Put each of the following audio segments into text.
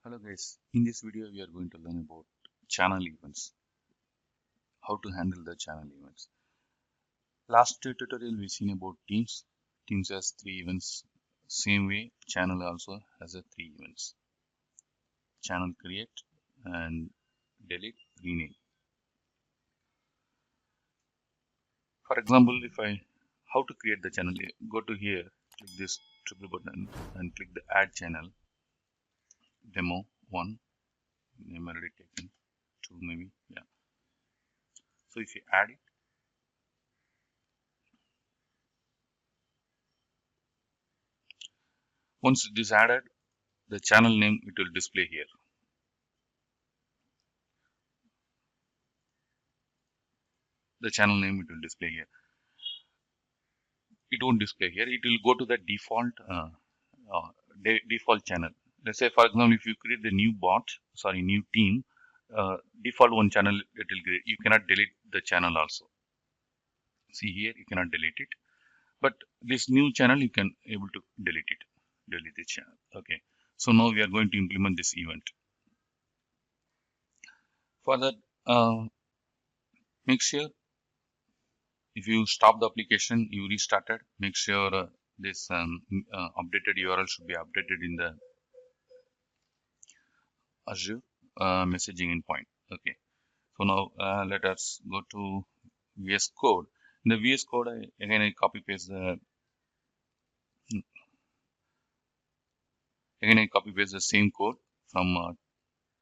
Hello guys, in this video we are going to learn about channel events, how to handle the channel events. Last tutorial we seen about teams. Teams has 3 events. Same way channel also has a 3 events. Channel create and delete, rename. For example, if I how to create the channel, go to here, click this triple button and click the add channel, demo 1, name already taken, 2 maybe, yeah. So if you add it, once it is added, the channel name it will display here. The channel name it will display here. It won't display here. It will go to the default default channel. Let's say, for example, if you create the new team, default one channel it will create. You cannot delete the channel also. See here, you cannot delete it. But this new channel you can able to delete it. Delete the channel. Okay. So now we are going to implement this event. For that, make sure if you stop the application, you restarted, make sure this updated URL should be updated in the Azure messaging endpoint. Okay. So now let us go to VS Code. In the VS Code, I copy paste the same code from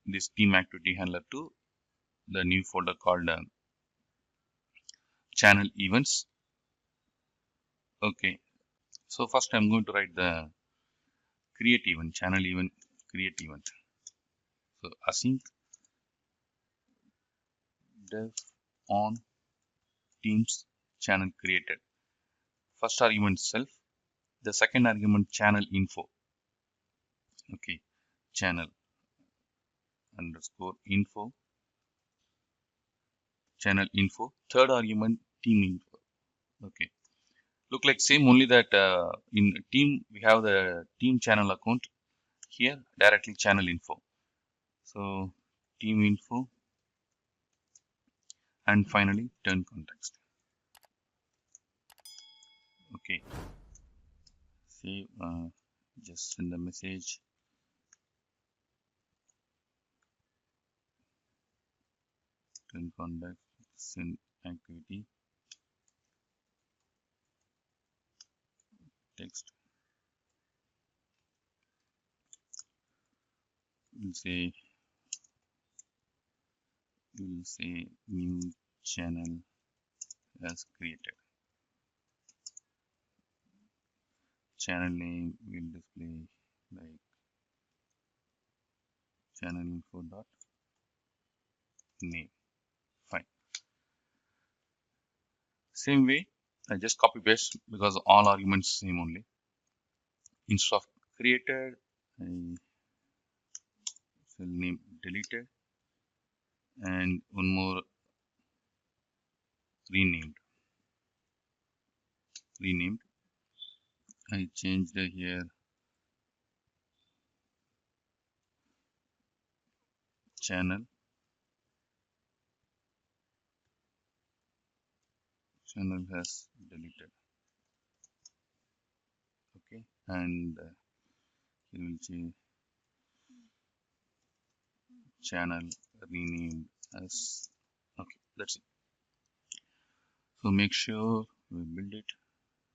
this team activity handler to the new folder called channel events. Okay. So first I'm going to write the create event, channel event, create event. So async dev on teams channel created. First argument self, the second argument channel info. Okay, channel underscore info, channel info. Third argument team info. Okay, look like same, only that in team we have the team channel account, here directly channel info. So team info and finally turn context. Okay, save, just send the message. Turn context, send activity, text. We'll say new channel as created. Channel name will display like channel info dot name. Fine. Same way, I just copy paste because all arguments same only. Instead of created, I will name deleted and one more renamed. I changed here channel has deleted. Okay, and here will change channel renamed as. Okay, that's it. So make sure we build it,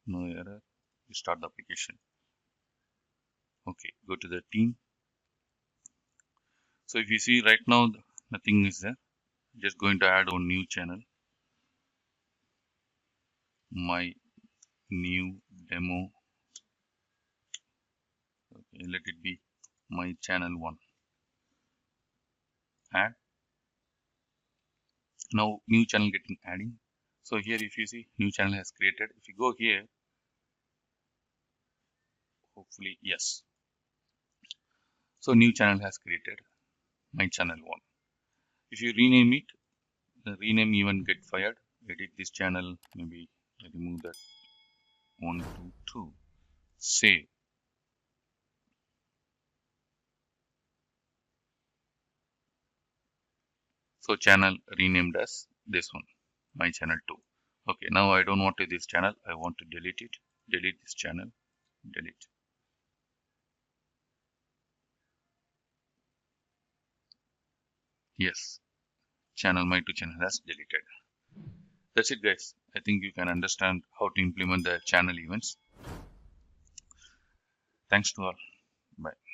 no error, we start the application. Okay, go to the team. So if you see right now, nothing is there. Just going to add one new channel, my new demo. Okay, let it be my channel 1. Add. Now new channel getting adding. So here if you see new channel has created. If you go here, hopefully yes. So new channel has created, my channel 1. If you rename it, the rename even get fired. Edit this channel, maybe remove that 1, 2, 2. Save. So channel renamed as this one, my channel 2. Okay, now I don't want this channel. I want to delete it. Delete this channel. Delete. Yes, channel my 2 channel has deleted. That's it, guys. I think you can understand how to implement the channel events. Thanks to all. Bye.